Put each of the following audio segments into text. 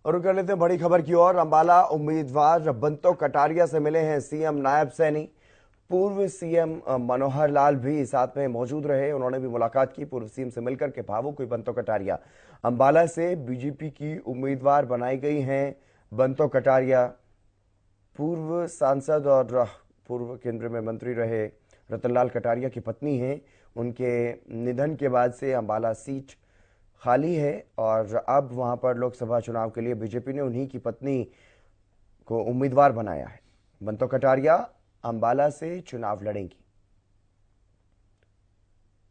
और रुक कर लेते हैं बड़ी खबर की ओर। अंबाला उम्मीदवार बंतो कटारिया से मिले हैं सीएम नायब सैनी। पूर्व सीएम मनोहर लाल भी साथ में मौजूद रहे, उन्होंने भी मुलाकात की। पूर्व सीएम से मिलकर के भावुक हुई बंतो कटारिया। अंबाला से बीजेपी की उम्मीदवार बनाई गई हैं बंतो कटारिया। पूर्व सांसद और पूर्व केंद्र में मंत्री रहे रतनलाल कटारिया की पत्नी हैं। उनके निधन के बाद से अंबाला सीट खाली है और अब वहां पर लोकसभा चुनाव के लिए बीजेपी ने उन्हीं की पत्नी को उम्मीदवार बनाया है। बंतो कटारिया अंबाला से चुनाव लड़ेंगी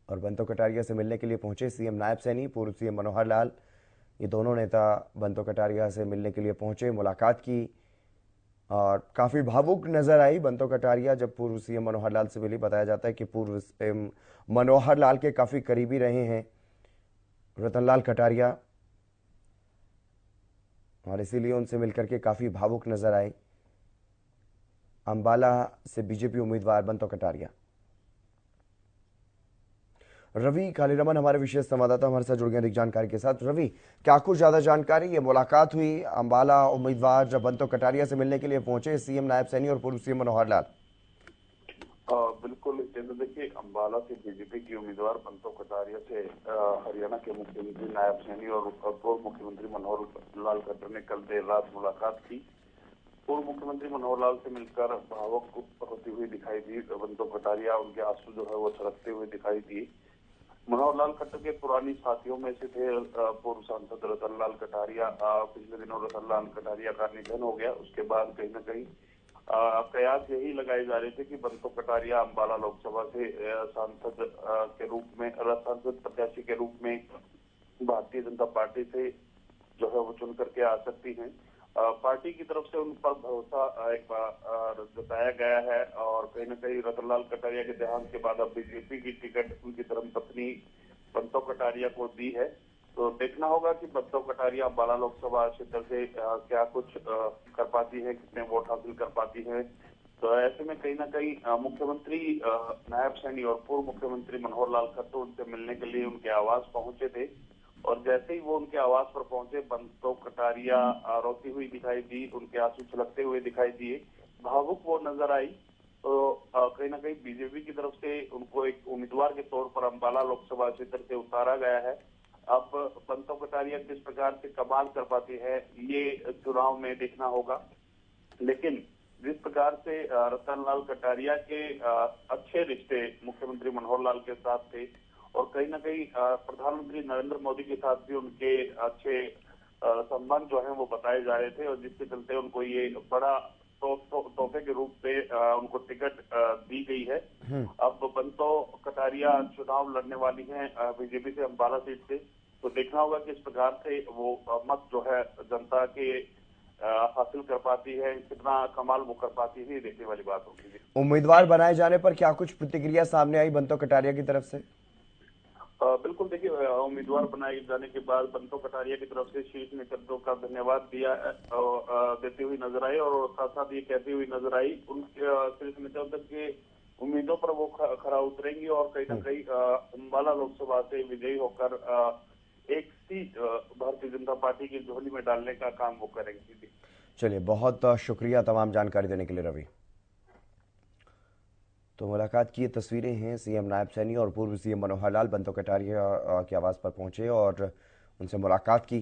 और बंतो कटारिया से मिलने के लिए पहुंचे सीएम नायब सैनी, पूर्व सीएम मनोहर लाल। ये दोनों नेता बंतो कटारिया से मिलने के लिए पहुंचे, मुलाकात की और काफी भावुक नजर आई बंतो कटारिया जब पूर्व सीएम मनोहर लाल से मिली। बताया जाता है कि पूर्व सीएम मनोहर लाल के काफी करीबी रहे हैं रतनलाल कटारिया और इसीलिए उनसे मिलकर के काफी भावुक नजर आए अंबाला से बीजेपी उम्मीदवार बंतो कटारिया। रवि कालीरमन हमारे विशेष संवाददाता हमारे साथ जुड़ गए अधिक जानकारी के साथ। रवि, क्या कुछ ज्यादा जानकारी? ये मुलाकात हुई, अंबाला उम्मीदवार जब बंतो कटारिया से मिलने के लिए पहुंचे सीएम नायब सैनी और पूर्व सीएम मनोहर लाल। बिल्कुल देखिए, अंबाला से बीजेपी की उम्मीदवार बंतो कटारिया से हरियाणा के मुख्यमंत्री नायब सैनी और पूर्व मुख्यमंत्री मनोहर लाल खट्टर ने कल देर रात मुलाकात की। पूर्व मुख्यमंत्री मनोहर लाल से मिलकर भावुक होती हुई दिखाई दी बंतो कटारिया। उनके आंसू जो है वो छलकते हुए दिखाई दिए। मनोहर लाल खट्टर के पुरानी साथियों में से थे पूर्व सांसद रतनलाल कटारिया। पिछले दिनों रतनलाल कटारिया का निधन हो गया। उसके बाद कहीं न कहीं कयास यही लगाए जा रहे थे कि बंतो कटारिया अंबाला लोकसभा से सांसद के रूप में, सांसद प्रत्याशी के रूप में भारतीय जनता पार्टी से जो है वो चुन करके आ सकती हैं। पार्टी की तरफ से उन पर भरोसा एक बार जताया गया है और कहीं न कहीं रतनलाल कटारिया के देहांत के बाद अब बीजेपी की टिकट उनकी धर्मपत्नी बंतो कटारिया को दी है। तो देखना होगा कि बंतो कटारिया अंबाला लोकसभा क्षेत्र से क्या कुछ कर पाती है, कितने वोट हासिल कर पाती है। तो ऐसे में कहीं ना कहीं मुख्यमंत्री नायब सैनी और पूर्व मुख्यमंत्री मनोहर लाल खट्टर उनसे मिलने के लिए उनके आवास पहुंचे थे और जैसे ही वो उनके आवास पर पहुंचे बंतो कटारिया रोती हुई दिखाई दी, उनके आंसू छलकते हुए दिखाई दिए, भावुक वो नजर आई। तो कहीं ना कहीं बीजेपी की तरफ से उनको एक उम्मीदवार के तौर पर अंबाला लोकसभा क्षेत्र से उतारा गया है। अब बंतो कटारिया किस प्रकार से कमाल कर पाती है ये चुनाव में देखना होगा। लेकिन जिस प्रकार से रतनलाल कटारिया के अच्छे रिश्ते मुख्यमंत्री मनोहर लाल के साथ थे और कहीं ना कहीं प्रधानमंत्री नरेंद्र मोदी के साथ भी उनके अच्छे संबंध जो हैं वो बताए जा रहे थे और जिसके चलते उनको ये बड़ा तोहफे के रूप में उनको टिकट दी गई है। अब बंतो कटारिया चुनाव लड़ने वाली हैं बीजेपी से अंबाला सीट से। तो देखना होगा कि इस प्रकार से वो मत जो है जनता के हासिल कर पाती है, कितना कमाल वो कर पाती है, ये देखने वाली बात होगी। उम्मीदवार बनाए जाने पर क्या कुछ प्रतिक्रिया सामने आई बंतो कटारिया की तरफ से? बिल्कुल देखिए, उम्मीदवार बनाए जाने के बाद बंतो कटारिया की तरफ से शीर्ष नेतृत्व का धन्यवाद देती हुई नजर आई और साथ साथ ये कहती हुई नजर आई उनके शीर्ष नेतृत्व के उम्मीदों पर वो खरा उतरेंगी और कहीं ना कहीं अंबाला लोकसभा से विजयी होकर एक सीट भारतीय जनता पार्टी की झोली में डालने का काम वो करेंगी। चलिए, बहुत शुक्रिया तमाम जानकारी देने के लिए रवि। तो मुलाकात की ये तस्वीरें हैं, सीएम नायब सैनी और पूर्व सीएम मनोहर लाल बंतो कटारिया के आवास पर पहुंचे और उनसे मुलाकात की।